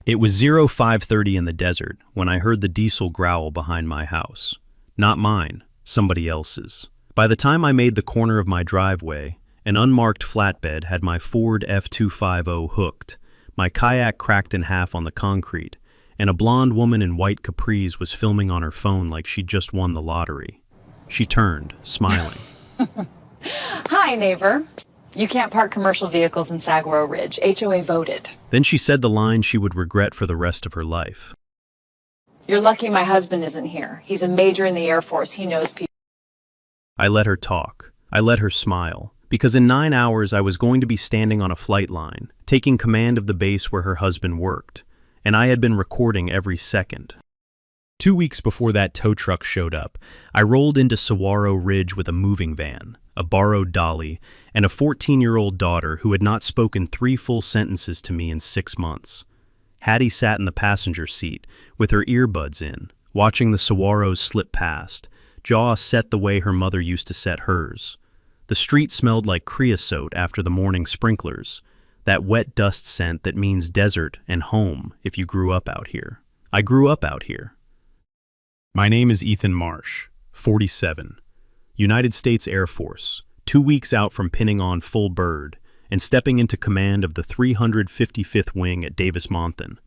It was 05:30 in the desert when I heard the diesel growl behind my house. Not mine, somebody else's. By the time I made the corner of my driveway, an unmarked flatbed had my Ford F250 hooked, my kayak cracked in half on the concrete, and a blonde woman in white capris was filming on her phone like she'd just won the lottery. She turned, smiling. Hi, neighbor. You can't park commercial vehicles in Saguaro Ridge. HOA voted. Then she said the line she would regret for the rest of her life. You're lucky my husband isn't here. He's a major in the Air Force. He knows people. I let her talk. I let her smile. Because in 9 hours I was going to be standing on a flight line, taking command of the base where her husband worked, and I had been recording every second. 2 weeks before that tow truck showed up, I rolled into Saguaro Ridge with a moving van, a borrowed dolly, and a 14-year-old daughter who had not spoken 3 full sentences to me in 6 months. Hattie sat in the passenger seat, with her earbuds in, watching the saguaros slip past, jaw set the way her mother used to set hers. The street smelled like creosote after the morning sprinklers, that wet dust scent that means desert and home if you grew up out here. I grew up out here. My name is Ethan Marsh, 47, United States Air Force, 2 weeks out from pinning on full bird and stepping into command of the 355th Wing at Davis-Monthan,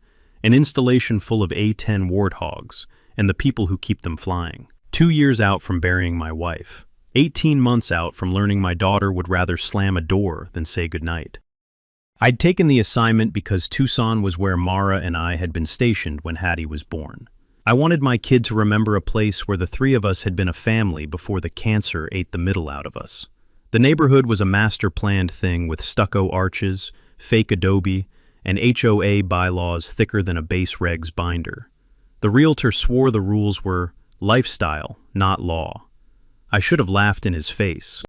an installation full of A-10 warthogs and the people who keep them flying. 2 years out from burying my wife. 18 months out from learning my daughter would rather slam a door than say goodnight. I'd taken the assignment because Tucson was where Mara and I had been stationed when Hattie was born. I wanted my kid to remember a place where the 3 of us had been a family before the cancer ate the middle out of us. The neighborhood was a master-planned thing with stucco arches, fake adobe, and HOA bylaws thicker than a base regs binder. The realtor swore the rules were lifestyle, not law. I should have laughed in his face.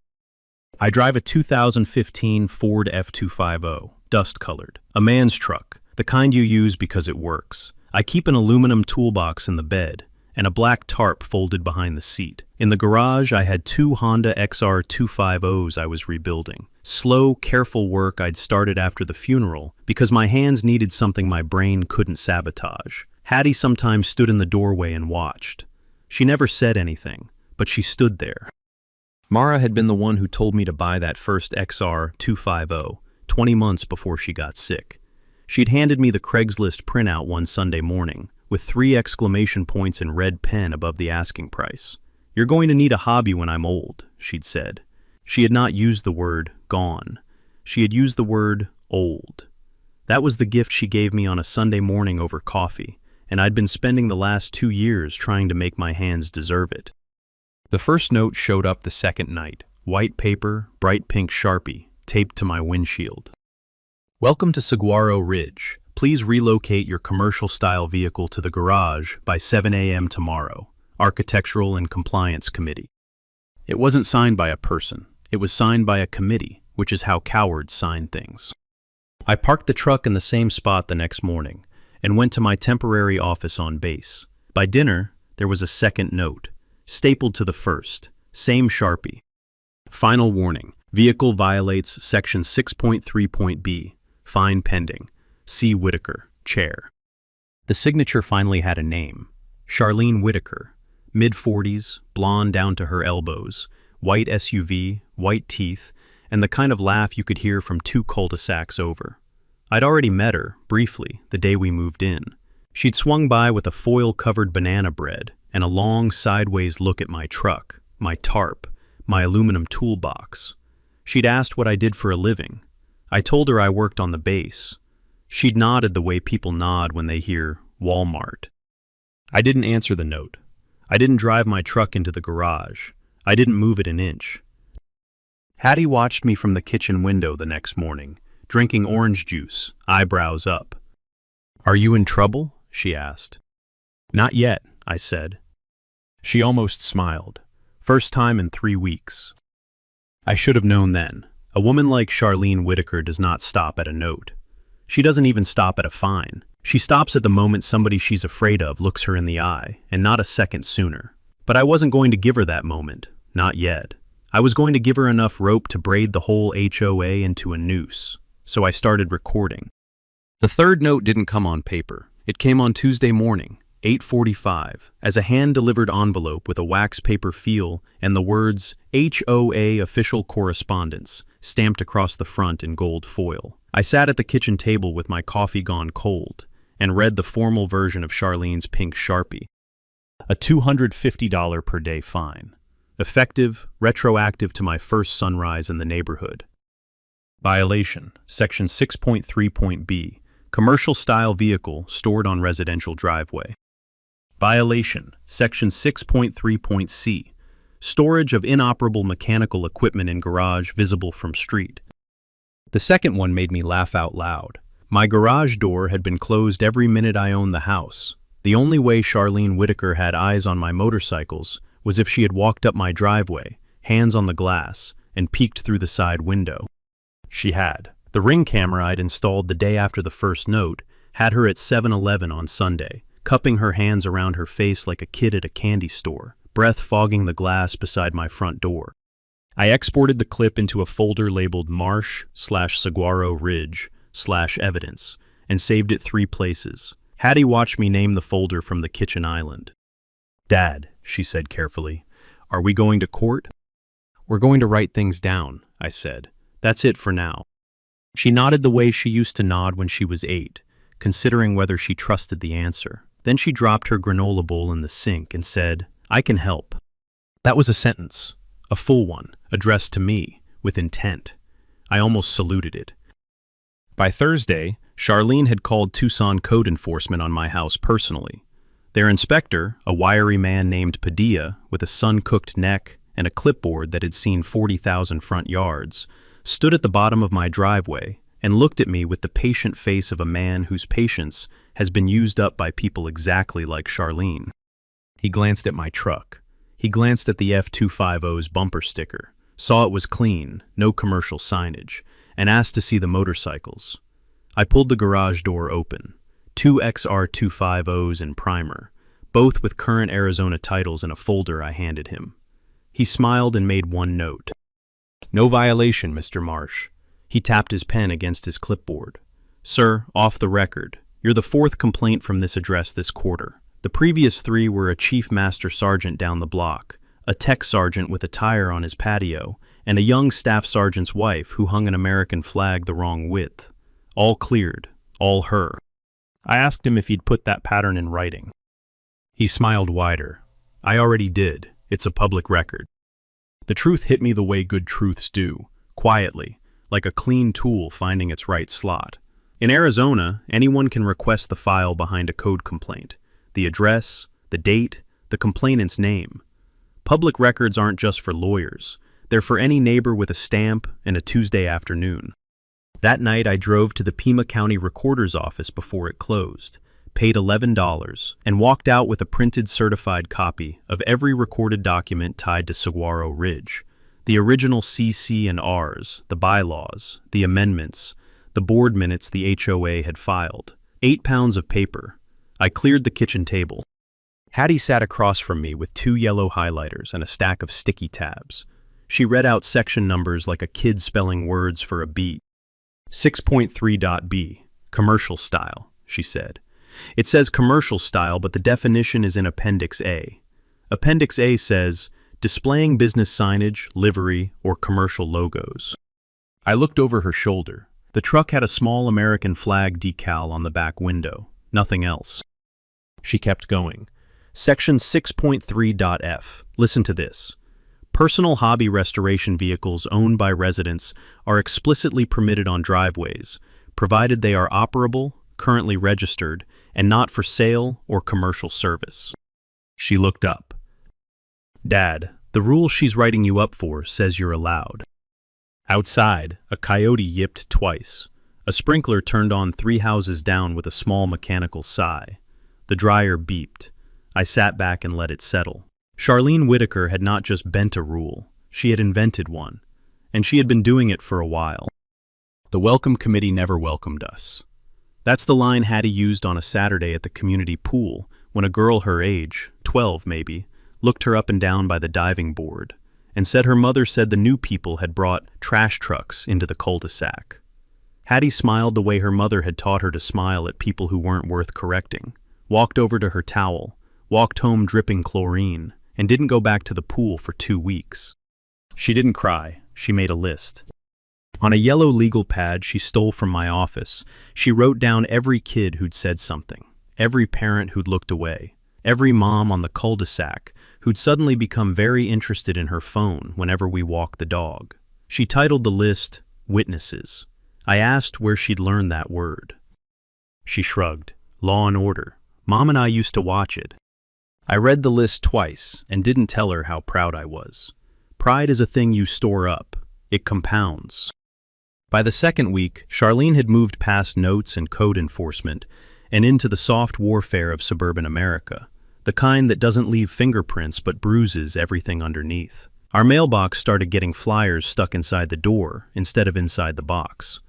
I drive a 2015 Ford F250, dust-colored, a man's truck, the kind you use because it works. I keep an aluminum toolbox in the bed and a black tarp folded behind the seat. In the garage, I had 2 Honda XR 250s I was rebuilding. Slow, careful work I'd started after the funeral because my hands needed something my brain couldn't sabotage. Hattie sometimes stood in the doorway and watched. She never said anything, but she stood there. Mara had been the one who told me to buy that first XR 250, 20 months before she got sick. She'd handed me the Craigslist printout one Sunday morning, with 3 exclamation points in red pen above the asking price. "You're going to need a hobby when I'm old," she'd said. She had not used the word gone. She had used the word old. That was the gift she gave me on a Sunday morning over coffee, and I'd been spending the last 2 years trying to make my hands deserve it. The first note showed up the second night, white paper, bright pink Sharpie, taped to my windshield. Welcome to Saguaro Ridge. Please relocate your commercial-style vehicle to the garage by 7 a.m. tomorrow. Architectural and Compliance Committee. It wasn't signed by a person. It was signed by a committee, which is how cowards sign things. I parked the truck in the same spot the next morning and went to my temporary office on base. By dinner, there was a second note, stapled to the first, same Sharpie. Final warning. Vehicle violates Section 6.3.b. Fine pending. C. Whitaker, Chair. The signature finally had a name. Charlene Whitaker. Mid-40s, blonde down to her elbows, white SUV, white teeth, and the kind of laugh you could hear from 2 cul-de-sacs over. I'd already met her, briefly, the day we moved in. She'd swung by with a foil-covered banana bread and a long sideways look at my truck, my tarp, my aluminum toolbox. She'd asked what I did for a living. I told her I worked on the base. She'd nodded the way people nod when they hear Walmart. I didn't answer the note. I didn't drive my truck into the garage. I didn't move it an inch. Hattie watched me from the kitchen window the next morning, drinking orange juice, eyebrows up. "Are you in trouble?" she asked. "Not yet," I said. She almost smiled. First time in 3 weeks. I should have known then. A woman like Charlene Whitaker does not stop at a note. She doesn't even stop at a fine. She stops at the moment somebody she's afraid of looks her in the eye, and not a second sooner. But I wasn't going to give her that moment. Not yet. I was going to give her enough rope to braid the whole HOA into a noose. So I started recording. The third note didn't come on paper. It came on Tuesday morning, 8:45, as a hand-delivered envelope with a wax paper feel and the words HOA Official Correspondence stamped across the front in gold foil. I sat at the kitchen table with my coffee gone cold and read the formal version of Charlene's pink Sharpie. A $250 per day fine. Effective, retroactive to my first sunrise in the neighborhood. Violation, Section 6.3.b, commercial-style vehicle stored on residential driveway. Violation, Section 6.3.c, storage of inoperable mechanical equipment in garage visible from street. The second one made me laugh out loud. My garage door had been closed every minute I owned the house. The only way Charlene Whitaker had eyes on my motorcycles was if she had walked up my driveway, hands on the glass, and peeked through the side window. She had. The Ring camera I'd installed the day after the first note had her at 7-Eleven on Sunday, cupping her hands around her face like a kid at a candy store, breath fogging the glass beside my front door. I exported the clip into a folder labeled Marsh/Saguaro Ridge/Evidence and saved it 3 places. Hattie watched me name the folder from the kitchen island. "Dad," she said carefully, "are we going to court?" "We're going to write things down," I said. "That's it for now." She nodded the way she used to nod when she was 8, considering whether she trusted the answer. Then she dropped her granola bowl in the sink and said, "I can help." That was a sentence, a full one, addressed to me, with intent. I almost saluted it. By Thursday, Charlene had called Tucson code enforcement on my house personally. Their inspector, a wiry man named Padilla with a sun-cooked neck and a clipboard that had seen 40,000 front yards, stood at the bottom of my driveway and looked at me with the patient face of a man whose patience has been used up by people exactly like Charlene. He glanced at my truck. He glanced at the F250's bumper sticker, saw it was clean, no commercial signage, and asked to see the motorcycles. I pulled the garage door open. 2 XR250s in primer, both with current Arizona titles in a folder I handed him. He smiled and made one note. "No violation, Mr. Marsh." He tapped his pen against his clipboard. "Sir, off the record, you're the 4th complaint from this address this quarter. The previous 3 were a chief master sergeant down the block, a tech sergeant with a tire on his patio, and a young staff sergeant's wife who hung an American flag the wrong width. All cleared, all her." I asked him if he'd put that pattern in writing. He smiled wider. "I already did. It's a public record." The truth hit me the way good truths do, quietly, like a clean tool finding its right slot. In Arizona, anyone can request the file behind a code complaint, the address, the date, the complainant's name. Public records aren't just for lawyers. They're for any neighbor with a stamp and a Tuesday afternoon. That night, I drove to the Pima County Recorder's office before it closed, paid $11, and walked out with a printed certified copy of every recorded document tied to Saguaro Ridge. The original CC and Rs, the bylaws, the amendments, the board minutes the HOA had filed. 8 pounds of paper. I cleared the kitchen table. Hattie sat across from me with 2 yellow highlighters and a stack of sticky tabs. She read out section numbers like a kid spelling words for a beat. 6.3.b, commercial style, she said. It says commercial style, but the definition is in Appendix A. Appendix A says, displaying business signage, livery, or commercial logos. I looked over her shoulder. The truck had a small American flag decal on the back window, nothing else. She kept going. Section 6.3.f. Listen to this. Personal hobby restoration vehicles owned by residents are explicitly permitted on driveways, provided they are operable, currently registered, and not for sale or commercial service. She looked up. "Dad, the rule she's writing you up for says you're allowed." Outside, a coyote yipped twice. A sprinkler turned on 3 houses down with a small mechanical sigh. The dryer beeped. I sat back and let it settle. Charlene Whitaker had not just bent a rule, she had invented one, and she had been doing it for a while. The welcome committee never welcomed us. That's the line Hattie used on a Saturday at the community pool when a girl her age, 12 maybe, looked her up and down by the diving board and said her mother said the new people had brought trash trucks into the cul-de-sac. Hattie smiled the way her mother had taught her to smile at people who weren't worth correcting, walked over to her towel, walked home dripping chlorine, and didn't go back to the pool for 2 weeks. She didn't cry, she made a list. On a yellow legal pad she stole from my office, she wrote down every kid who'd said something, every parent who'd looked away, every mom on the cul-de-sac who'd suddenly become very interested in her phone whenever we walked the dog. She titled the list, Witnesses. I asked where she'd learned that word. She shrugged. Law and Order. Mom and I used to watch it. I read the list twice and didn't tell her how proud I was. Pride is a thing you store up. It compounds. By the second week, Charlene had moved past notes and code enforcement and into the soft warfare of suburban America, the kind that doesn't leave fingerprints but bruises everything underneath. Our mailbox started getting flyers stuck inside the door instead of inside the box.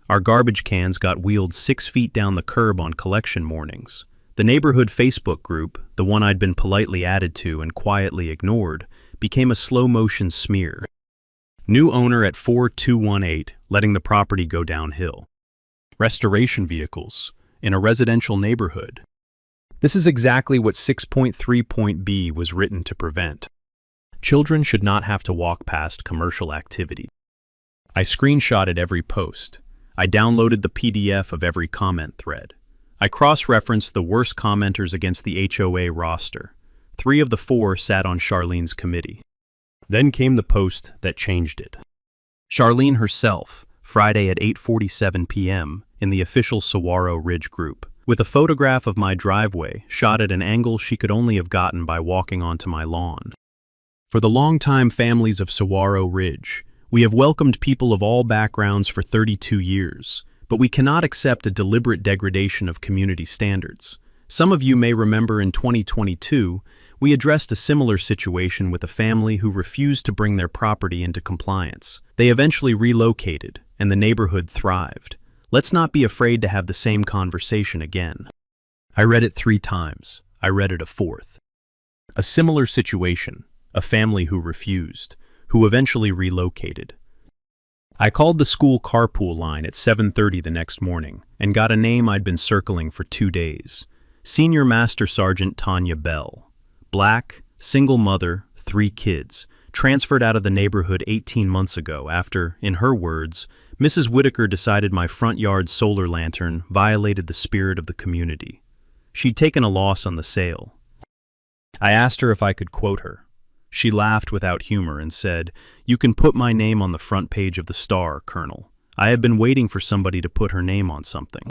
Our garbage cans got wheeled 6 feet down the curb on collection mornings. The neighborhood Facebook group, the one I'd been politely added to and quietly ignored, became a slow-motion smear. New owner at 4218, letting the property go downhill. Restoration vehicles in a residential neighborhood. This is exactly what 6.3.b was written to prevent. Children should not have to walk past commercial activity. I screenshotted every post. I downloaded the PDF of every comment thread. I cross-referenced the worst commenters against the HOA roster. 3 of the 4 sat on Charlene's committee. Then came the post that changed it. Charlene herself, Friday at 8:47 p.m. in the official Saguaro Ridge group, with a photograph of my driveway shot at an angle she could only have gotten by walking onto my lawn. For the longtime families of Saguaro Ridge, we have welcomed people of all backgrounds for 32 years, but we cannot accept a deliberate degradation of community standards. Some of you may remember in 2022, we addressed a similar situation with a family who refused to bring their property into compliance. They eventually relocated, and the neighborhood thrived. Let's not be afraid to have the same conversation again. I read it 3 times. I read it a 4th. A similar situation, a family who refused, who eventually relocated. I called the school carpool line at 7:30 the next morning and got a name I'd been circling for 2 days. Senior Master Sergeant Tanya Bell. Black, single mother, 3 kids, transferred out of the neighborhood 18 months ago after, in her words, Mrs. Whitaker decided my front yard solar lantern violated the spirit of the community. She'd taken a loss on the sale. I asked her if I could quote her. She laughed without humor and said, "You can put my name on the front page of the Star, Colonel. I have been waiting for somebody to put her name on something."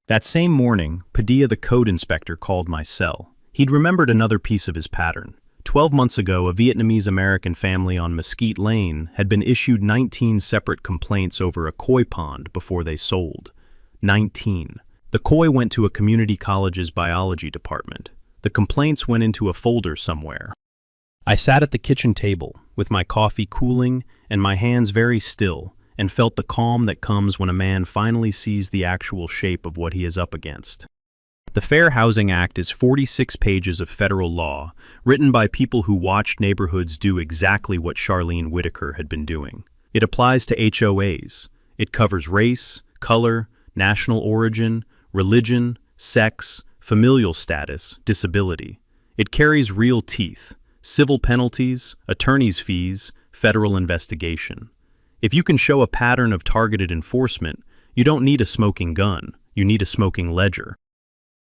That same morning, Padilla the code inspector called my cell. He'd remembered another piece of his pattern. 12 months ago, a Vietnamese-American family on Mesquite Lane had been issued 19 separate complaints over a koi pond before they sold. 19. The koi went to a community college's biology department. The complaints went into a folder somewhere. I sat at the kitchen table, with my coffee cooling and my hands very still, and felt the calm that comes when a man finally sees the actual shape of what he is up against. The Fair Housing Act is 46 pages of federal law, written by people who watched neighborhoods do exactly what Charlene Whitaker had been doing. It applies to HOAs. It covers race, color, national origin, religion, sex, familial status, disability. It carries real teeth, civil penalties, attorney's fees, federal investigation. If you can show a pattern of targeted enforcement, you don't need a smoking gun, you need a smoking ledger.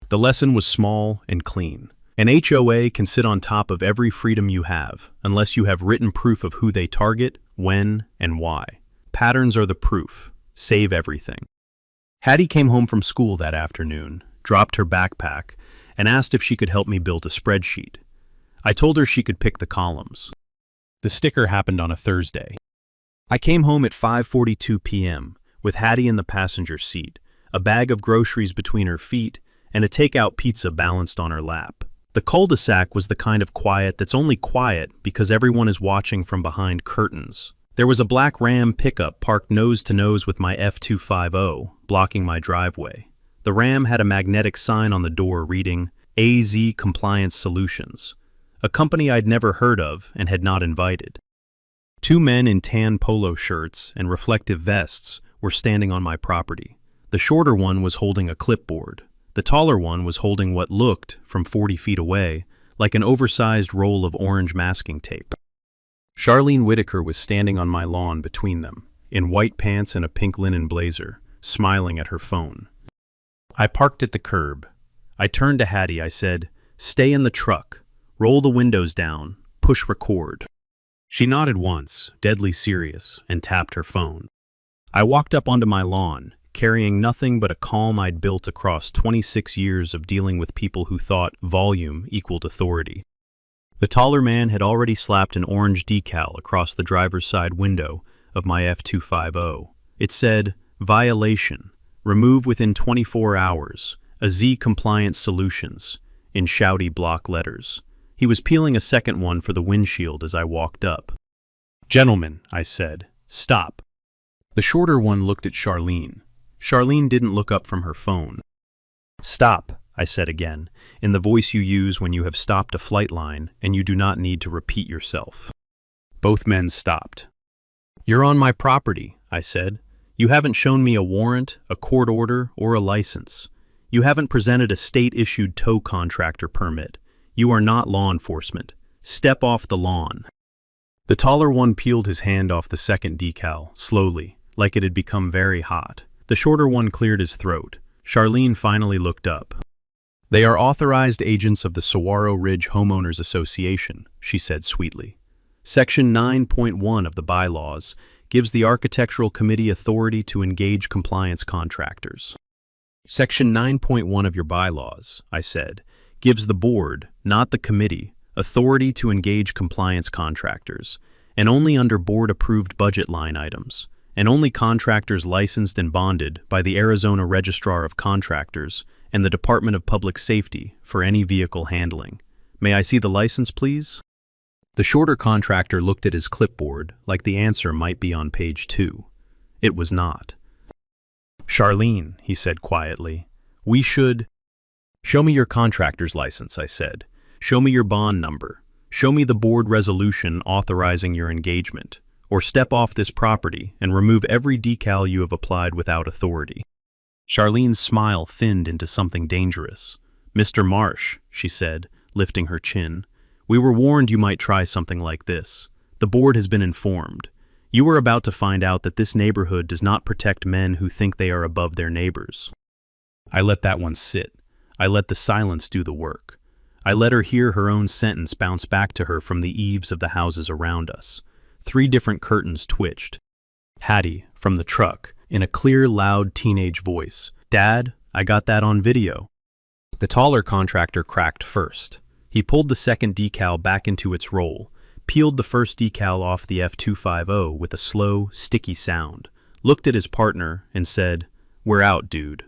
The lesson was small and clean. An HOA can sit on top of every freedom you have, unless you have written proof of who they target, when, and why. Patterns are the proof. Save everything. Hattie came home from school that afternoon, dropped her backpack, and asked if she could help me build a spreadsheet. I told her she could pick the columns. The sticker happened on a Thursday. I came home at 5:42 p.m., with Hattie in the passenger seat, a bag of groceries between her feet, and a takeout pizza balanced on her lap. The cul-de-sac was the kind of quiet that's only quiet because everyone is watching from behind curtains. There was a black Ram pickup parked nose to nose with my F250, blocking my driveway. The Ram had a magnetic sign on the door reading, AZ Compliance Solutions, a company I'd never heard of and had not invited. 2 men in tan polo shirts and reflective vests were standing on my property. The shorter one was holding a clipboard. The taller one was holding what looked, from 40 feet away, like an oversized roll of orange masking tape. Charlene Whitaker was standing on my lawn between them, in white pants and a pink linen blazer, smiling at her phone. I parked at the curb. I turned to Hattie. I said, "Stay in the truck. Roll the windows down. Push record." She nodded once, deadly serious, and tapped her phone. I walked up onto my lawn, carrying nothing but a calm I'd built across 26 years of dealing with people who thought volume equaled authority. The taller man had already slapped an orange decal across the driver's side window of my F250. It said, "Violation. Remove within 24 hours. A Z-Compliance Solutions," in shouty block letters. He was peeling a second one for the windshield as I walked up. "Gentlemen," I said, "stop." The shorter one looked at Charlene. Charlene didn't look up from her phone. "Stop," I said again, in the voice you use when you have stopped a flight line and you do not need to repeat yourself. Both men stopped. "You're on my property," I said. "You haven't shown me a warrant, a court order, or a license. You haven't presented a state-issued tow contractor permit. You are not law enforcement. Step off the lawn." The taller one peeled his hand off the second decal, slowly, like it had become very hot. The shorter one cleared his throat. Charlene finally looked up. "They are authorized agents of the Saguaro Ridge Homeowners Association," she said sweetly. "Section 9.1 of the bylaws gives the Architectural Committee authority to engage compliance contractors." "Section 9.1 of your bylaws," I said, "gives the board, not the committee, authority to engage compliance contractors, and only under board-approved budget line items, and only contractors licensed and bonded by the Arizona Registrar of Contractors and the Department of Public Safety for any vehicle handling. May I see the license, please?" The shorter contractor looked at his clipboard like the answer might be on page 2. It was not. "Charlene," he said quietly, "we should—" "Show me your contractor's license," I said. "Show me your bond number. Show me the board resolution authorizing your engagement, or step off this property and remove every decal you have applied without authority." Charlene's smile thinned into something dangerous. "Mr. Marsh," she said, lifting her chin, "we were warned you might try something like this. The board has been informed. You are about to find out that this neighborhood does not protect men who think they are above their neighbors." I let that one sit. I let the silence do the work. I let her hear her own sentence bounce back to her from the eaves of the houses around us. 3 different curtains twitched. Hattie, from the truck, in a clear, loud teenage voice, "Dad, I got that on video." The taller contractor cracked first. He pulled the second decal back into its roll, peeled the first decal off the F250 with a slow, sticky sound, looked at his partner, and said, "We're out, dude."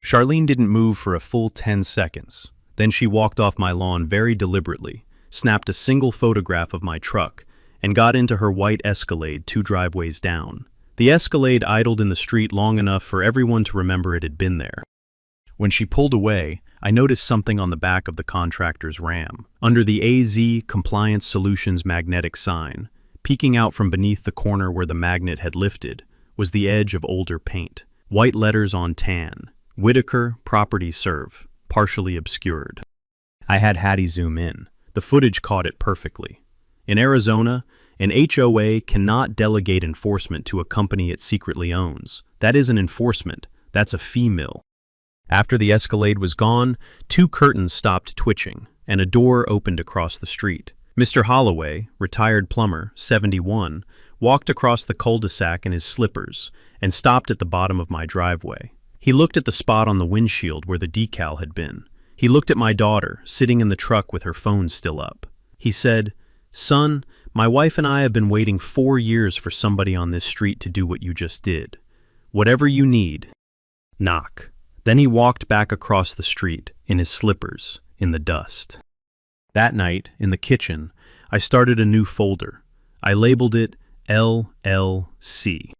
Charlene didn't move for a full 10 seconds. Then she walked off my lawn very deliberately, snapped a single photograph of my truck, and got into her white Escalade 2 driveways down. The Escalade idled in the street long enough for everyone to remember it had been there. When she pulled away, I noticed something on the back of the contractor's Ram. Under the AZ Compliance Solutions magnetic sign, peeking out from beneath the corner where the magnet had lifted, was the edge of older paint. White letters on tan. Whitaker Property Serve, partially obscured. I had Hattie zoom in. The footage caught it perfectly. In Arizona, an HOA cannot delegate enforcement to a company it secretly owns. That isn't enforcement, that's a fee mill. After the Escalade was gone, 2 curtains stopped twitching, and a door opened across the street. Mr. Holloway, retired plumber, 71, walked across the cul-de-sac in his slippers and stopped at the bottom of my driveway. He looked at the spot on the windshield where the decal had been. He looked at my daughter, sitting in the truck with her phone still up. He said, "Son, my wife and I have been waiting 4 years for somebody on this street to do what you just did. Whatever you need, knock." Then he walked back across the street, in his slippers, in the dust. That night, in the kitchen, I started a new folder. I labeled it LLC.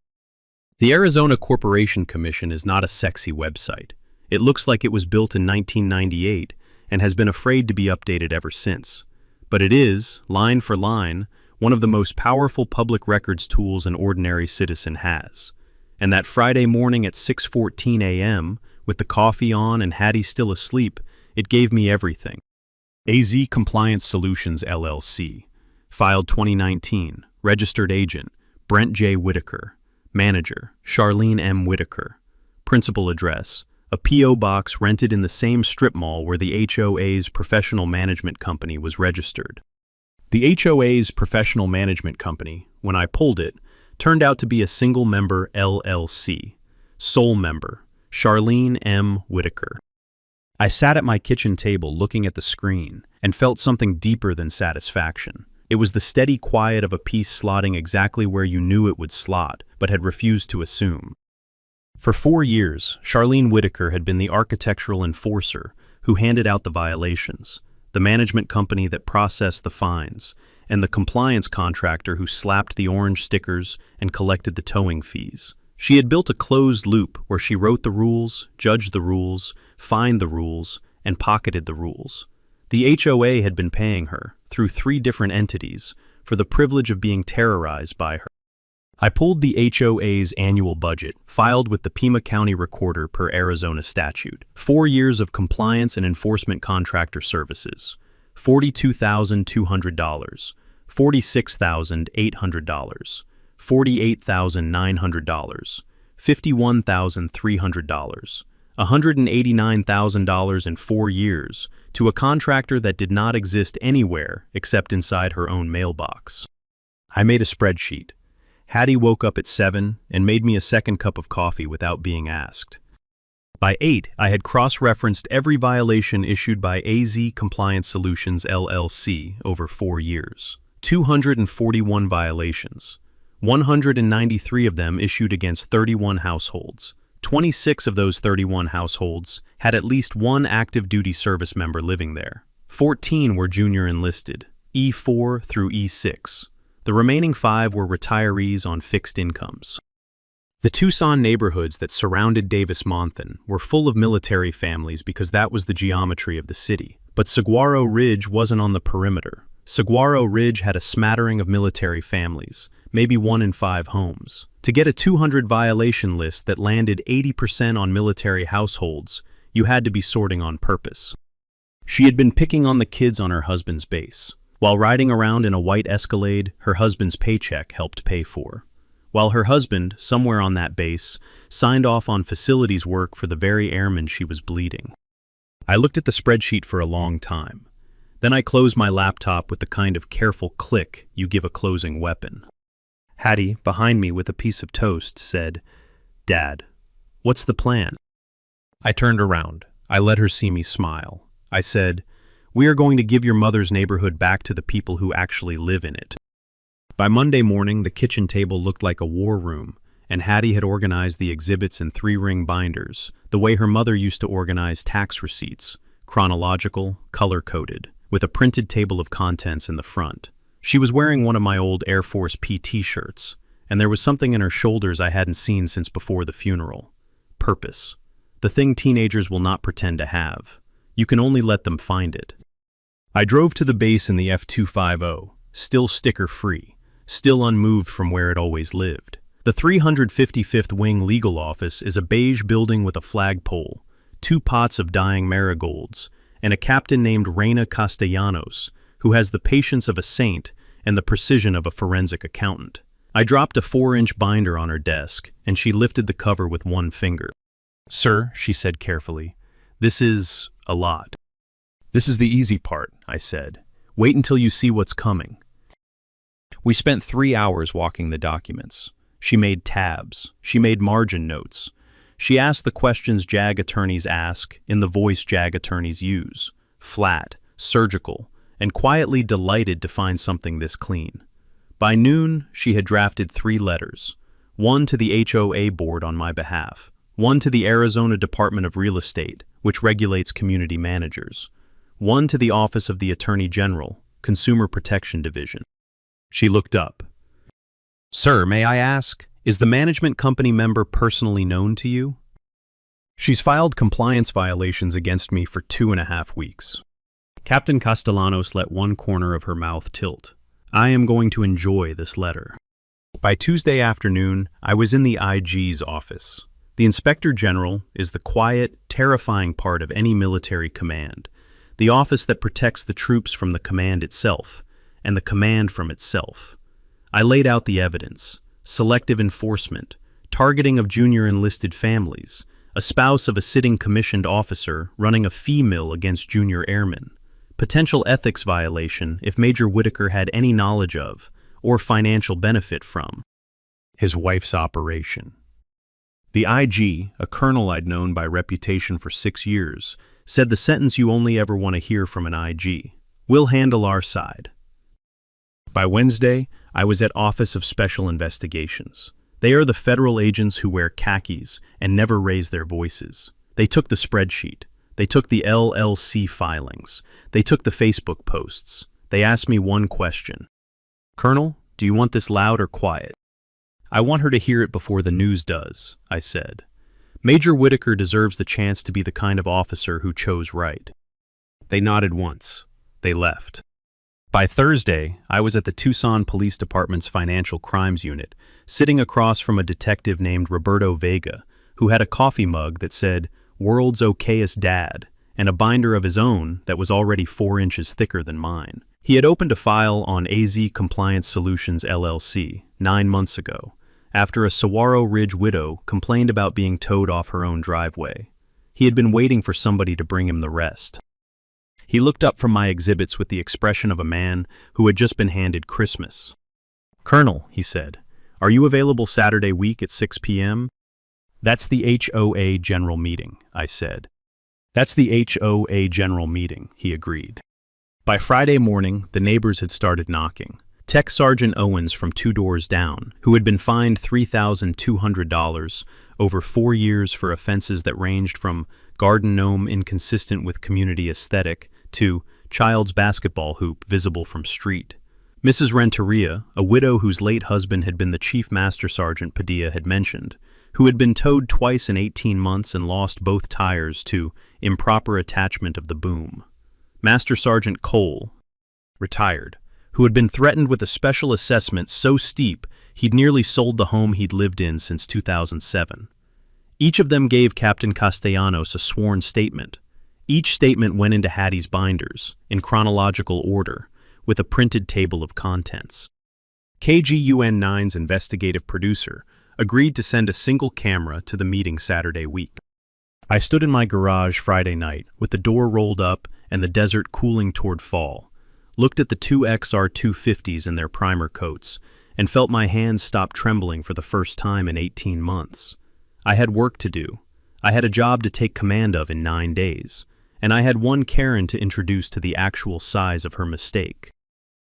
The Arizona Corporation Commission is not a sexy website. It looks like it was built in 1998 and has been afraid to be updated ever since. But it is, line for line, one of the most powerful public records tools an ordinary citizen has. And that Friday morning at 6:14 a.m., with the coffee on and Hattie still asleep, it gave me everything. AZ Compliance Solutions LLC. Filed 2019. Registered agent, Brent J. Whitaker. Manager, Charlene M. Whitaker. Principal address, a P.O. box rented in the same strip mall where the HOA's professional management company was registered. The HOA's professional management company, when I pulled it, turned out to be a single-member LLC. Sole member, Charlene M. Whitaker. I sat at my kitchen table looking at the screen and felt something deeper than satisfaction. It was the steady quiet of a piece slotting exactly where you knew it would slot, but had refused to assume. For 4 years, Charlene Whitaker had been the architectural enforcer who handed out the violations, the management company that processed the fines, and the compliance contractor who slapped the orange stickers and collected the towing fees. She had built a closed loop where she wrote the rules, judged the rules, fined the rules, and pocketed the rules. The HOA had been paying her, through 3 different entities, for the privilege of being terrorized by her. I pulled the HOA's annual budget, filed with the Pima County Recorder per Arizona statute. 4 years of compliance and enforcement contractor services. $42,200, $46,800, $48,900, $51,300, $189,000 in 4 years to a contractor that did not exist anywhere except inside her own mailbox. I made a spreadsheet. Hattie woke up at 7 and made me a second cup of coffee without being asked. By 8, I had cross-referenced every violation issued by AZ Compliance Solutions LLC over 4 years. 241 violations. 193 of them issued against 31 households. 26 of those 31 households had at least one active duty service member living there. 14 were junior enlisted, E4 through E6. The remaining 5 were retirees on fixed incomes. The Tucson neighborhoods that surrounded Davis-Monthan were full of military families because that was the geometry of the city. But Saguaro Ridge wasn't on the perimeter. Saguaro Ridge had a smattering of military families, maybe 1 in 5 homes. To get a 200 violation list that landed 80% on military households, you had to be sorting on purpose. She had been picking on the kids on her husband's base. While riding around in a white Escalade, her husband's paycheck helped pay for. While her husband, somewhere on that base, signed off on facilities work for the very airmen she was bleeding. I looked at the spreadsheet for a long time. Then I closed my laptop with the kind of careful click you give a closing weapon. Hattie, behind me with a piece of toast, said, "Dad, what's the plan?" I turned around. I let her see me smile. I said, "We are going to give your mother's neighborhood back to the people who actually live in it." By Monday morning, the kitchen table looked like a war room, and Hattie had organized the exhibits in 3-ring binders, the way her mother used to organize tax receipts, chronological, color-coded, with a printed table of contents in the front. She was wearing one of my old Air Force PT shirts, and there was something in her shoulders I hadn't seen since before the funeral. Purpose. The thing teenagers will not pretend to have. You can only let them find it. I drove to the base in the F-250, still sticker-free, still unmoved from where it always lived. The 355th Wing Legal Office is a beige building with a flagpole, 2 pots of dying marigolds, and a captain named Reina Castellanos, who has the patience of a saint and the precision of a forensic accountant. I dropped a 4-inch binder on her desk, and she lifted the cover with 1 finger. "Sir," she said carefully, "this is a lot." "This is the easy part," I said. "Wait until you see what's coming." We spent 3 hours walking the documents. She made tabs. She made margin notes. She asked the questions JAG attorneys ask in the voice JAG attorneys use. Flat, surgical, and quietly delighted to find something this clean. By noon, she had drafted 3 letters. 1 to the HOA board on my behalf. 1 to the Arizona Department of Real Estate, which regulates community managers. 1 to the Office of the Attorney General, Consumer Protection Division. She looked up. "Sir, may I ask, is the management company member personally known to you?" "She's filed compliance violations against me for 2.5 weeks. Captain Castellanos let one corner of her mouth tilt. "I am going to enjoy this letter." By Tuesday afternoon, I was in the IG's office. The Inspector General is the quiet, terrifying part of any military command, the office that protects the troops from the command itself, and the command from itself. I laid out the evidence: selective enforcement, targeting of junior enlisted families, a spouse of a sitting commissioned officer running a fee mill against junior airmen, potential ethics violation if Major Whitaker had any knowledge of, or financial benefit from, his wife's operation. The IG, a colonel I'd known by reputation for 6 years, said the sentence you only ever want to hear from an IG: "We'll handle our side." By Wednesday, I was at Office of Special Investigations. They are the federal agents who wear khakis and never raise their voices. They took the spreadsheet. They took the LLC filings. They took the Facebook posts. They asked me one question: "Colonel, do you want this loud or quiet?" "I want her to hear it before the news does," I said. Major Whitaker deserves the chance to be the kind of officer who chose right. They nodded once. They left. By Thursday, I was at the Tucson Police Department's Financial Crimes Unit, sitting across from a detective named Roberto Vega, who had a coffee mug that said, "World's Okayest Dad," and a binder of his own that was already 4 inches thicker than mine. He had opened a file on AZ Compliance Solutions LLC 9 months ago, after a Saguaro Ridge widow complained about being towed off her own driveway. He had been waiting for somebody to bring him the rest. He looked up from my exhibits with the expression of a man who had just been handed Christmas. "Colonel," he said, "are you available Saturday week at 6 p.m.? "That's the HOA General Meeting," I said. "That's the HOA General Meeting," he agreed. By Friday morning, the neighbors had started knocking. Tech Sergeant Owens from 2 doors down, who had been fined $3,200 over 4 years for offenses that ranged from garden gnome inconsistent with community aesthetic to child's basketball hoop visible from street. Mrs. Renteria, a widow whose late husband had been the Chief Master Sergeant Padilla had mentioned, who had been towed twice in 18 months and lost both tires to improper attachment of the boom. Master Sergeant Cole, retired, who had been threatened with a special assessment so steep he'd nearly sold the home he'd lived in since 2007. Each of them gave Captain Castellanos a sworn statement. Each statement went into Hattie's binders, in chronological order, with a printed table of contents. KGUN9's investigative producer agreed to send a single camera to the meeting Saturday week. I stood in my garage Friday night, with the door rolled up and the desert cooling toward fall, looked at the 2 XR250s in their primer coats, and felt my hands stop trembling for the first time in 18 months. I had work to do. I had a job to take command of in 9 days, and I had one Karen to introduce to the actual size of her mistake.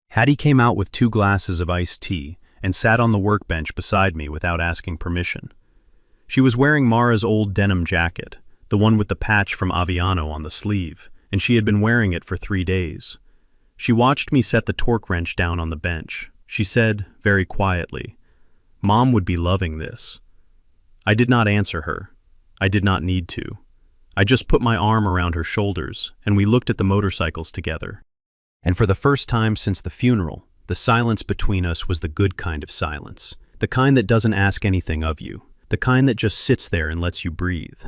Hattie came out with 2 glasses of iced tea and sat on the workbench beside me without asking permission. She was wearing Mara's old denim jacket, the one with the patch from Aviano on the sleeve, and she had been wearing it for 3 days. She watched me set the torque wrench down on the bench. She said, very quietly, "Mom would be loving this." I did not answer her. I did not need to. I just put my arm around her shoulders, and we looked at the motorcycles together. And for the first time since the funeral, the silence between us was the good kind of silence, the kind that doesn't ask anything of you, the kind that just sits there and lets you breathe.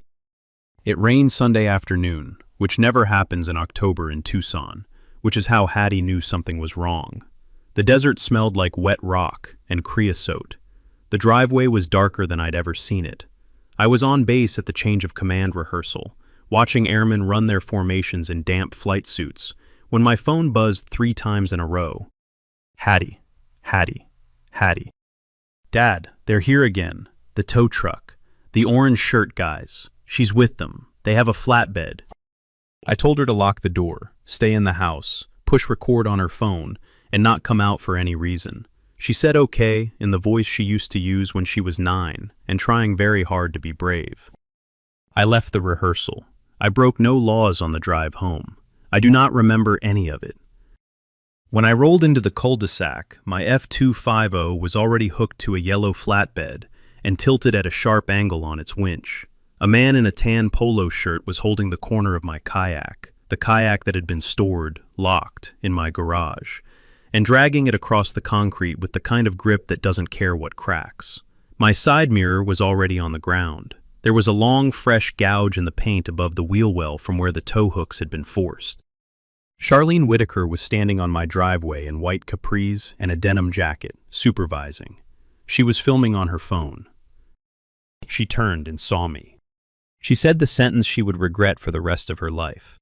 It rained Sunday afternoon, which never happens in October in Tucson, which is how Hattie knew something was wrong. The desert smelled like wet rock and creosote. The driveway was darker than I'd ever seen it. I was on base at the change of command rehearsal, watching airmen run their formations in damp flight suits, when my phone buzzed 3 times in a row. Hattie, Hattie, Hattie. "Dad, they're here again. The tow truck. The orange shirt guys. She's with them. They have a flatbed." I told her to lock the door, stay in the house, push record on her phone, and not come out for any reason. She said okay in the voice she used to use when she was 9 and trying very hard to be brave. I left the rehearsal. I broke no laws on the drive home. I do not remember any of it. When I rolled into the cul-de-sac, my F250 was already hooked to a yellow flatbed and tilted at a sharp angle on its winch. A man in a tan polo shirt was holding the corner of my kayak, the kayak that had been stored, locked, in my garage, and dragging it across the concrete with the kind of grip that doesn't care what cracks. My side mirror was already on the ground. There was a long, fresh gouge in the paint above the wheel well from where the tow hooks had been forced. Charlene Whitaker was standing on my driveway in white capris and a denim jacket, supervising. She was filming on her phone. She turned and saw me. She said the sentence she would regret for the rest of her life.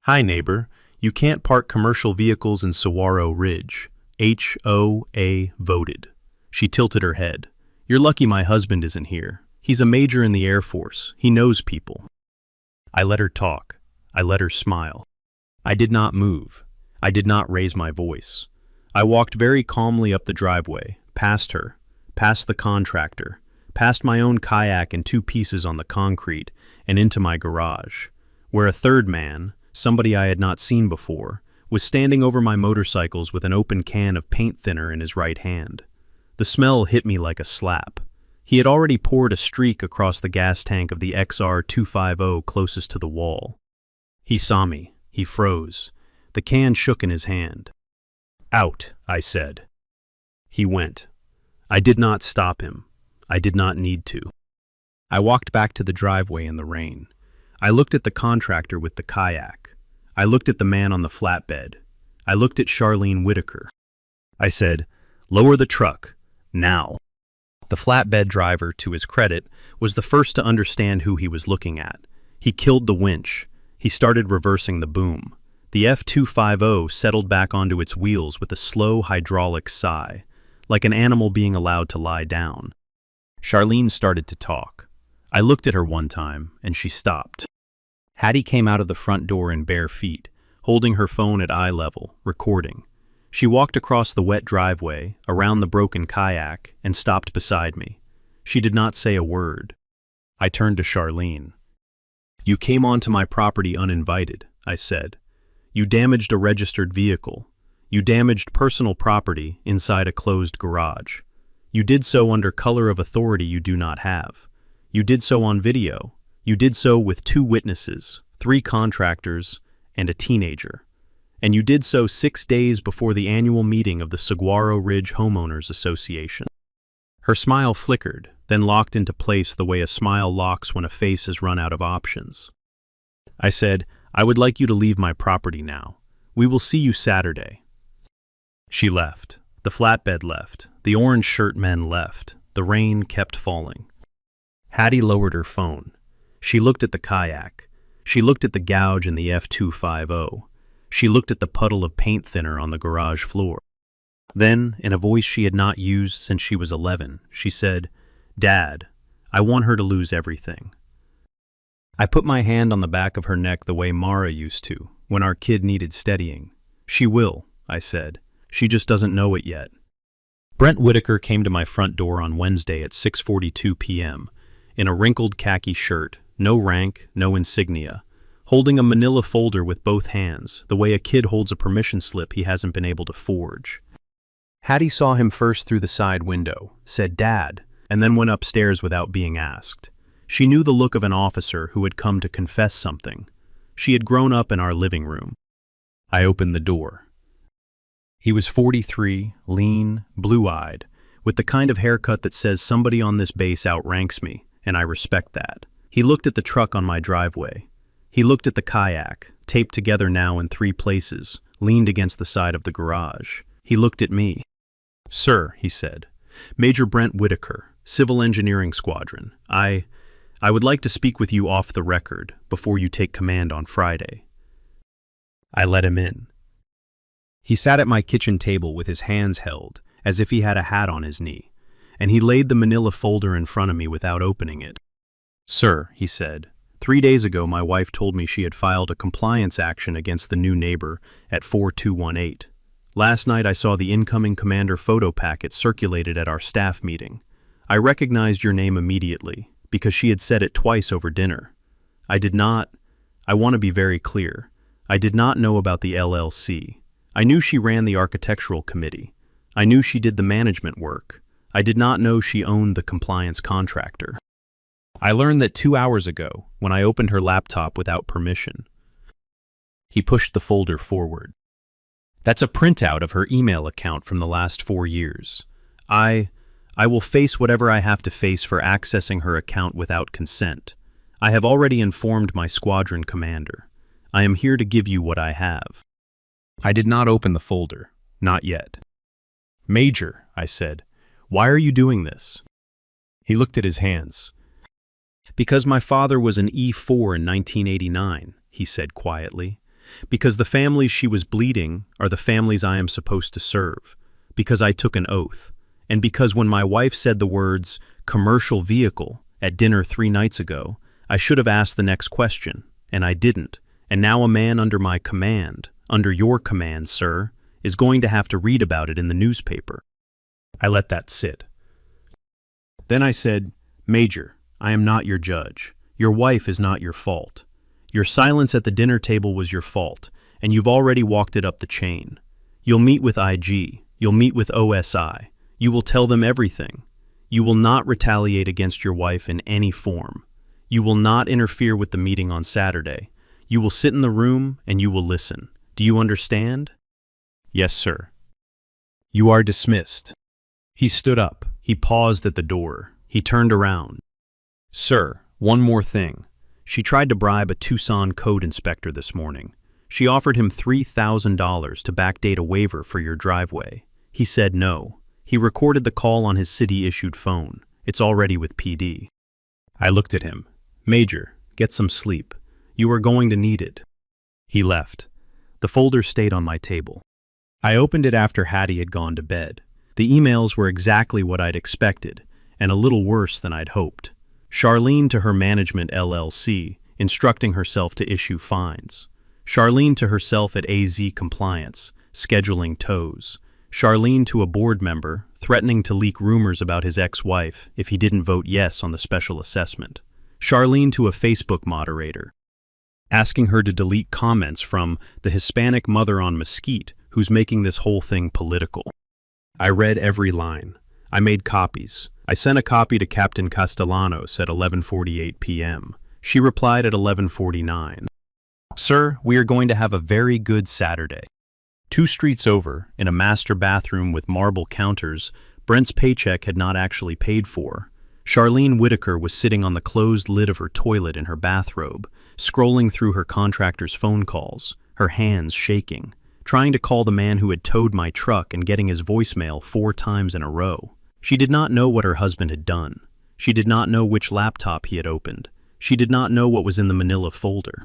"Hi, neighbor. You can't park commercial vehicles in Saguaro Ridge. HOA voted." She tilted her head. "You're lucky my husband isn't here. He's a major in the Air Force. He knows people." I let her talk. I let her smile. I did not move. I did not raise my voice. I walked very calmly up the driveway, past her, past the contractor, past my own kayak in 2 pieces on the concrete, and into my garage, where a third man, somebody I had not seen before, was standing over my motorcycles with an open can of paint thinner in his right hand. The smell hit me like a slap. He had already poured a streak across the gas tank of the XR250 closest to the wall. He saw me. He froze. The can shook in his hand. "Out," I said. He went. I did not stop him. I did not need to. I walked back to the driveway in the rain. I looked at the contractor with the kayak. I looked at the man on the flatbed. I looked at Charlene Whitaker. I said, "Lower the truck, now." The flatbed driver, to his credit, was the first to understand who he was looking at. He killed the winch. He started reversing the boom. The F250 settled back onto its wheels with a slow hydraulic sigh, like an animal being allowed to lie down. Charlene started to talk. I looked at her one time, and she stopped. Hattie came out of the front door in bare feet, holding her phone at eye level, recording. She walked across the wet driveway, around the broken kayak, and stopped beside me. She did not say a word. I turned to Charlene. "You came onto my property uninvited," I said. "You damaged a registered vehicle. You damaged personal property inside a closed garage. You did so under color of authority you do not have. You did so on video. You did so with 2 witnesses, 3 contractors, and a teenager. And you did so 6 days before the annual meeting of the Saguaro Ridge Homeowners Association." Her smile flickered, then locked into place the way a smile locks when a face has run out of options. I said, "I would like you to leave my property now. We will see you Saturday." She left. The flatbed left. The orange shirt men left. The rain kept falling. Hattie lowered her phone. She looked at the kayak. She looked at the gouge in the F250. She looked at the puddle of paint thinner on the garage floor. Then, in a voice she had not used since she was 11, she said, "Dad, I want her to lose everything." I put my hand on the back of her neck the way Mara used to, when our kid needed steadying. "She will," I said. "She just doesn't know it yet." Brent Whitaker came to my front door on Wednesday at 6:42 p.m., in a wrinkled khaki shirt, no rank, no insignia, holding a manila folder with both hands, the way a kid holds a permission slip he hasn't been able to forge. Hattie saw him first through the side window, said "Dad," and then went upstairs without being asked. She knew the look of an officer who had come to confess something. She had grown up in our living room. I opened the door. He was 43, lean, blue-eyed, with the kind of haircut that says somebody on this base outranks me, and I respect that. He looked at the truck on my driveway. He looked at the kayak, taped together now in 3 places, leaned against the side of the garage. He looked at me. "Sir," he said, "Major Brent Whitaker, Civil Engineering Squadron. I would like to speak with you off the record before you take command on Friday." I let him in. He sat at my kitchen table with his hands held, as if he had a hat on his knee, and he laid the manila folder in front of me without opening it. "Sir," he said, 3 days ago my wife told me she had filed a compliance action against the new neighbor at 4218. Last night I saw the incoming commander photo packet circulated at our staff meeting. I recognized your name immediately, because she had said it twice over dinner. I want to be very clear, I did not know about the LLC. I knew she ran the architectural committee. I knew she did the management work. I did not know she owned the compliance contractor. I learned that 2 hours ago, when I opened her laptop without permission. He pushed the folder forward. That's a printout of her email account from the last 4 years. I will face whatever I have to face for accessing her account without consent. I have already informed my squadron commander. I am here to give you what I have. I did not open the folder. Not yet. Major, I said, why are you doing this? He looked at his hands. Because my father was an E4 in 1989, he said quietly. Because the families she was bleeding are the families I am supposed to serve. Because I took an oath. And because when my wife said the words, commercial vehicle, at dinner 3 nights ago, I should have asked the next question, and I didn't. And now a man under my command, under your command, sir, is going to have to read about it in the newspaper. I let that sit. Then I said, Major, I am not your judge. Your wife is not your fault. Your silence at the dinner table was your fault, and you've already walked it up the chain. You'll meet with IG. You'll meet with OSI. You will tell them everything. You will not retaliate against your wife in any form. You will not interfere with the meeting on Saturday. You will sit in the room and you will listen. Do you understand? Yes, sir. You are dismissed. He stood up. He paused at the door. He turned around. Sir, one more thing. She tried to bribe a Tucson code inspector this morning. She offered him $3,000 to backdate a waiver for your driveway. He said no. He recorded the call on his city-issued phone. It's already with PD. I looked at him. Major, get some sleep. You are going to need it. He left. The folder stayed on my table. I opened it after Hattie had gone to bed. The emails were exactly what I'd expected, and a little worse than I'd hoped. Charlene to her management LLC, instructing herself to issue fines. Charlene to herself at AZ Compliance, scheduling tows. Charlene to a board member, threatening to leak rumors about his ex-wife if he didn't vote yes on the special assessment. Charlene to a Facebook moderator, asking her to delete comments from the Hispanic mother on Mesquite who's making this whole thing political. I read every line. I made copies. I sent a copy to Captain Castellanos at 11:48 p.m. She replied at 11:49. Sir, we are going to have a very good Saturday. 2 streets over, in a master bathroom with marble counters, Brent's paycheck had not actually paid for. Charlene Whitaker was sitting on the closed lid of her toilet in her bathrobe, scrolling through her contractor's phone calls, her hands shaking, trying to call the man who had towed my truck and getting his voicemail 4 times in a row. She did not know what her husband had done. She did not know which laptop he had opened. She did not know what was in the manila folder.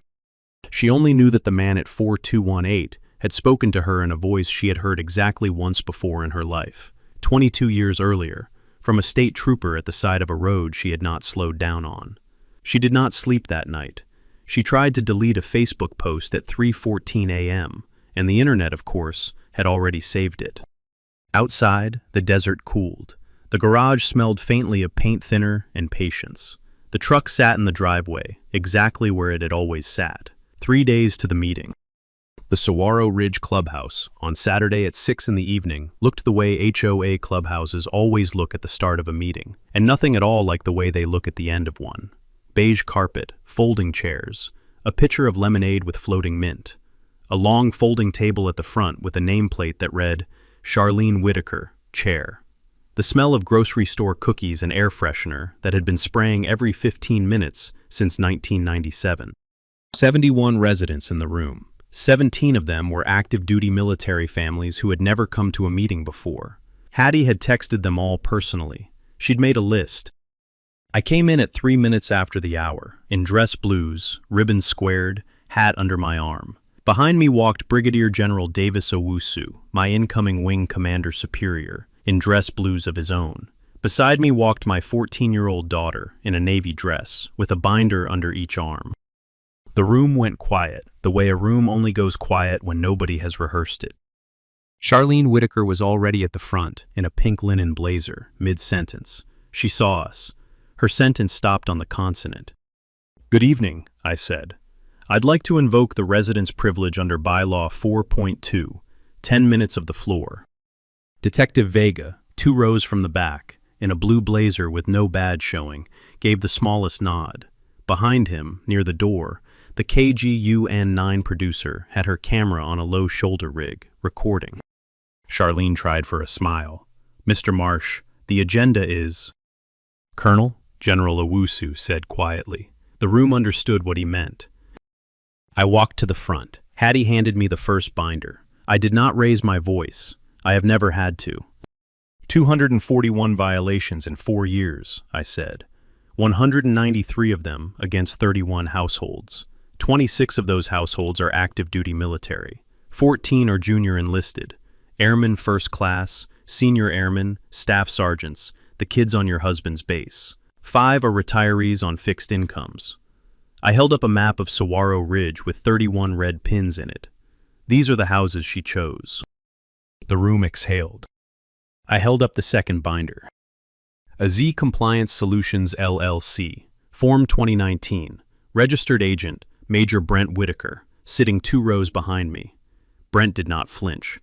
She only knew that the man at 4218 had spoken to her in a voice she had heard exactly once before in her life, 22 years earlier, from a state trooper at the side of a road she had not slowed down on. She did not sleep that night. She tried to delete a Facebook post at 3:14 a.m., and the internet, of course, had already saved it. Outside, the desert cooled. The garage smelled faintly of paint thinner and patience. The truck sat in the driveway, exactly where it had always sat. 3 days to the meeting. The Saguaro Ridge Clubhouse, on Saturday at 6 in the evening, looked the way HOA clubhouses always look at the start of a meeting, and nothing at all like the way they look at the end of one. Beige carpet, folding chairs, a pitcher of lemonade with floating mint, a long folding table at the front with a nameplate that read, Charlene Whitaker, Chair. The smell of grocery store cookies and air freshener that had been spraying every 15 minutes since 1997. 71 residents in the room. 17 of them were active-duty military families who had never come to a meeting before. Hattie had texted them all personally. She'd made a list. I came in at 3 minutes after the hour, in dress blues, ribbons squared, hat under my arm. Behind me walked Brigadier General Davis Owusu, my incoming wing commander superior, in dress blues of his own. Beside me walked my 14-year-old daughter, in a navy dress, with a binder under each arm. The room went quiet, the way a room only goes quiet when nobody has rehearsed it. Charlene Whitaker was already at the front, in a pink linen blazer, mid-sentence. She saw us. Her sentence stopped on the consonant. Good evening, I said. I'd like to invoke the residence privilege under Bylaw 4.2, 10 minutes of the floor. Detective Vega, 2 rows from the back, in a blue blazer with no badge showing, gave the smallest nod. Behind him, near the door, The KGUN9 producer had her camera on a low shoulder rig, recording. Charlene tried for a smile. "Mr. Marsh, the agenda is—" "Colonel," General Owusu said quietly. The room understood what he meant. I walked to the front. Hattie handed me the first binder. I did not raise my voice. I have never had to. 241 violations in 4 years, I said. 193 of them against 31 households. 26 of those households are active duty military. 14 are junior enlisted. Airmen first class, senior airmen, staff sergeants, the kids on your husband's base. 5 are retirees on fixed incomes. I held up a map of Saguaro Ridge with 31 red pins in it. These are the houses she chose. The room exhaled. I held up the second binder. AZ Compliance Solutions LLC, Form 2019, Registered Agent, Major Brent Whitaker, sitting 2 rows behind me. Brent did not flinch.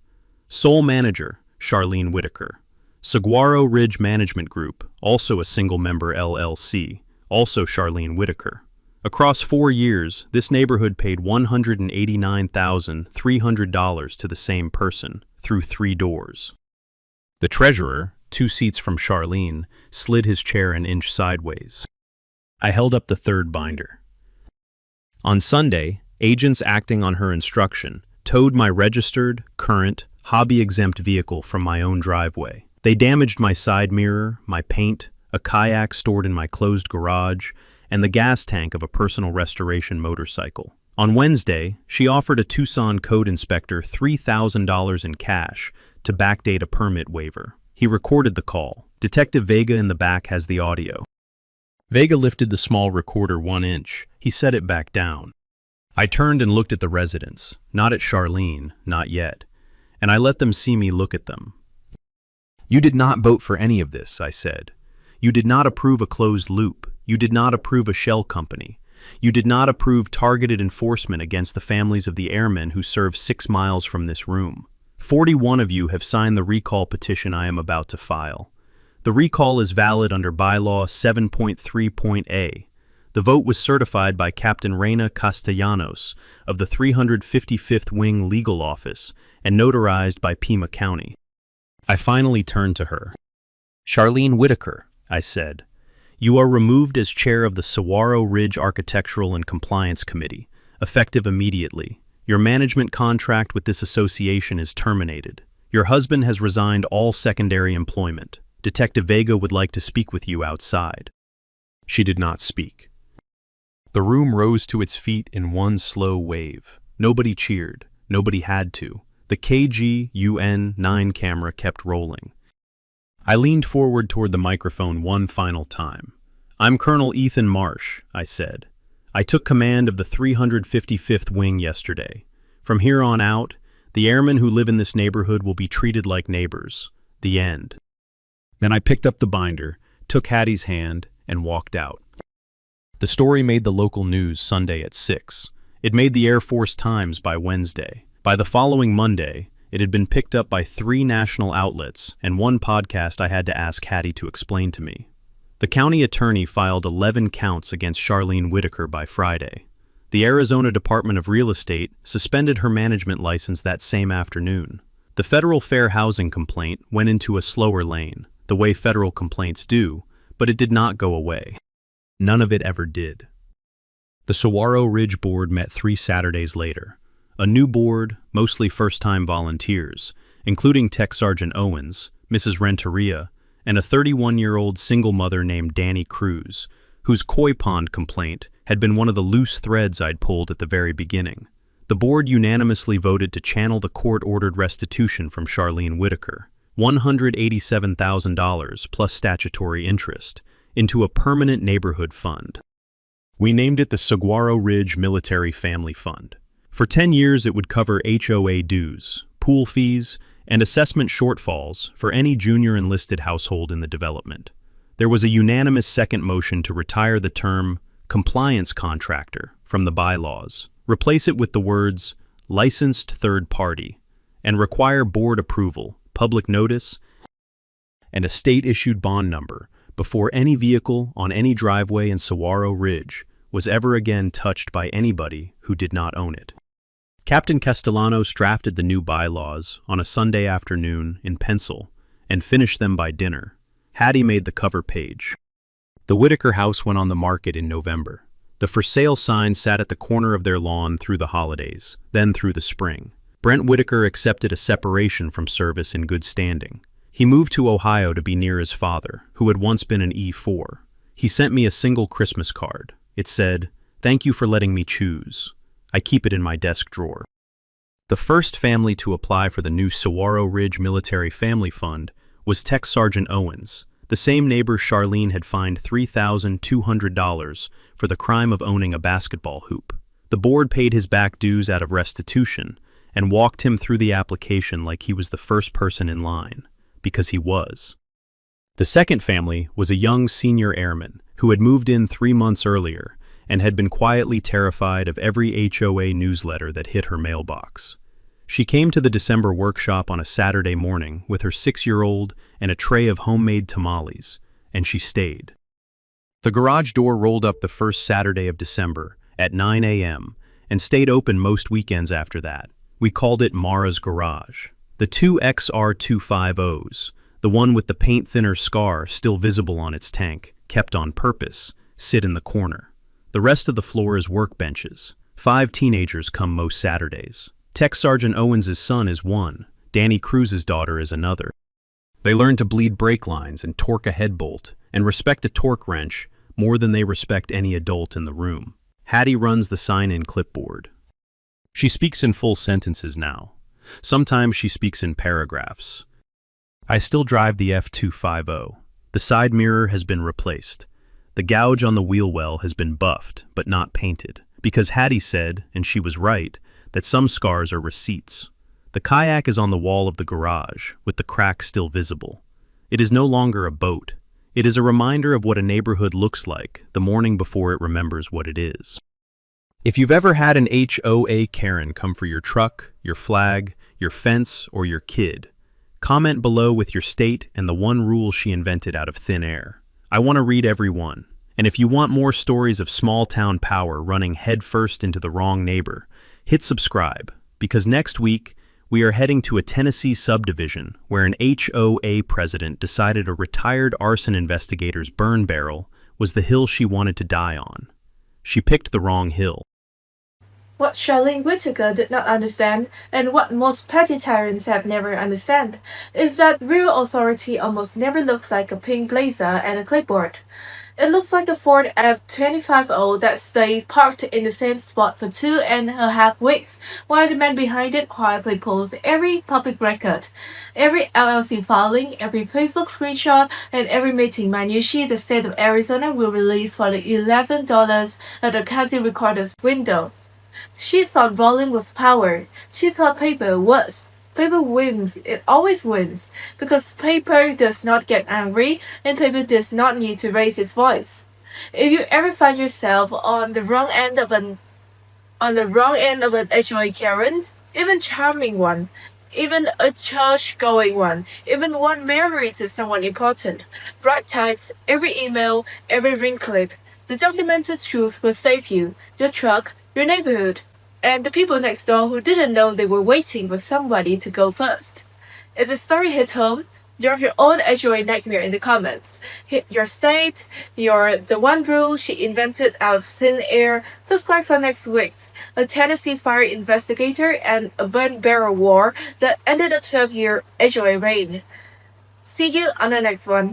Sole Manager, Charlene Whitaker. Saguaro Ridge Management Group, also a single-member LLC, also Charlene Whitaker. Across 4 years, this neighborhood paid $189,300 to the same person, through 3 doors. The treasurer, 2 seats from Charlene, slid his chair an inch sideways. I held up the third binder. On Sunday, agents acting on her instruction towed my registered, current, hobby-exempt vehicle from my own driveway. They damaged my side mirror, my paint, a kayak stored in my closed garage, and the gas tank of a personal restoration motorcycle. On Wednesday, she offered a Tucson code inspector $3,000 in cash to backdate a permit waiver. He recorded the call. Detective Vega in the back has the audio. Vega lifted the small recorder 1 inch. He set it back down. I turned and looked at the residents, not at Charlene, not yet, and I let them see me look at them. "You did not vote for any of this," I said. "You did not approve a closed loop. You did not approve a shell company. You did not approve targeted enforcement against the families of the airmen who serve 6 miles from this room. 41 of you have signed the recall petition I am about to file. The recall is valid under Bylaw 7.3.A. The vote was certified by Captain Reina Castellanos of the 355th Wing Legal Office and notarized by Pima County." I finally turned to her. "Charlene Whitaker," I said, "you are removed as chair of the Saguaro Ridge Architectural and Compliance Committee, effective immediately. Your management contract with this association is terminated. Your husband has resigned all secondary employment. Detective Vega would like to speak with you outside." She did not speak. The room rose to its feet in one slow wave. Nobody cheered. Nobody had to. The KGUN9 camera kept rolling. I leaned forward toward the microphone one final time. "I'm Colonel Ethan Marsh," I said. "I took command of the 355th Wing yesterday. From here on out, the airmen who live in this neighborhood will be treated like neighbors. The end." Then I picked up the binder, took Hattie's hand, and walked out. The story made the local news Sunday at 6. It made the Air Force Times by Wednesday. By the following Monday, it had been picked up by 3 national outlets and 1 podcast I had to ask Hattie to explain to me. The county attorney filed 11 counts against Charlene Whitaker by Friday. The Arizona Department of Real Estate suspended her management license that same afternoon. The federal fair housing complaint went into a slower lane, the way federal complaints do, but it did not go away. None of it ever did. The Saguaro Ridge Board met 3 Saturdays later. A new board, mostly first-time volunteers, including Tech Sergeant Owens, Mrs. Renteria, and a 31-year-old single mother named Danny Cruz, whose koi pond complaint had been one of the loose threads I'd pulled at the very beginning. The board unanimously voted to channel the court-ordered restitution from Charlene Whitaker, $187,000 plus statutory interest, into a permanent neighborhood fund. We named it the Saguaro Ridge Military Family Fund. For 10 years, it would cover HOA dues, pool fees, and assessment shortfalls for any junior enlisted household in the development. There was a unanimous second motion to retire the term compliance contractor from the bylaws, replace it with the words licensed third party, and require board approval, public notice, and a state-issued bond number before any vehicle on any driveway in Saguaro Ridge was ever again touched by anybody who did not own it. Captain Castellanos drafted the new bylaws on a Sunday afternoon in pencil and finished them by dinner. Hattie made the cover page. The Whitaker house went on the market in November. The for sale sign sat at the corner of their lawn through the holidays, then through the spring. Brent Whitaker accepted a separation from service in good standing. He moved to Ohio to be near his father, who had once been an E4. He sent me a single Christmas card. It said, "Thank you for letting me choose." I keep it in my desk drawer. The first family to apply for the new Saguaro Ridge Military Family Fund was Tech Sergeant Owens, the same neighbor Charlene had fined $3,200 for the crime of owning a basketball hoop. The board paid his back dues out of restitution and walked him through the application like he was the first person in line, because he was. The second family was a young senior airman who had moved in 3 months earlier and had been quietly terrified of every HOA newsletter that hit her mailbox. She came to the December workshop on a Saturday morning with her 6-year-old and a tray of homemade tamales, and she stayed. The garage door rolled up the first Saturday of December at 9 a.m. and stayed open most weekends after that. We called it Mara's Garage. The two XR250s, the one with the paint thinner scar still visible on its tank, kept on purpose, sit in the corner. The rest of the floor is workbenches. 5 teenagers come most Saturdays. Tech Sergeant Owens' son is one. Danny Cruz's daughter is another. They learn to bleed brake lines and torque a head bolt and respect a torque wrench more than they respect any adult in the room. Hattie runs the sign-in clipboard. She speaks in full sentences now. Sometimes she speaks in paragraphs. I still drive the F250. The side mirror has been replaced. The gouge on the wheel well has been buffed, but not painted, because Hattie said, and she was right, that some scars are receipts. The kayak is on the wall of the garage, with the crack still visible. It is no longer a boat. It is a reminder of what a neighborhood looks like the morning before it remembers what it is. If you've ever had an HOA Karen come for your truck, your flag, your fence, or your kid, comment below with your state and the one rule she invented out of thin air. I want to read every one. And if you want more stories of small-town power running headfirst into the wrong neighbor, hit subscribe, because next week we are heading to a Tennessee subdivision where an HOA president decided a retired arson investigator's burn barrel was the hill she wanted to die on. She picked the wrong hill. What Charlene Whitaker did not understand, and what most petty tyrants have never understand, is that real authority almost never looks like a pink blazer and a clipboard. It looks like a Ford F-250 that stayed parked in the same spot for 2.5 weeks, while the man behind it quietly pulls every public record, every LLC filing, every Facebook screenshot, and every meeting minutiae the state of Arizona will release for the $11 at the county recorder's window. She thought volume was power. She thought paper was. Paper wins. It always wins. Because paper does not get angry and paper does not need to raise its voice. If you ever find yourself on the wrong end of an HOA Karen, even charming one, even a church-going one, even one married to someone important, write text, every email, every ring clip. The documented truth will save you, your truck, your neighborhood, and the people next door who didn't know they were waiting for somebody to go first. If the story hit home, drop your own HOA nightmare in the comments. Hit your state, the one rule she invented out of thin air. Subscribe for next week's a Tennessee fire investigator and a burn barrel war that ended a 12-year HOA reign. See you on the next one.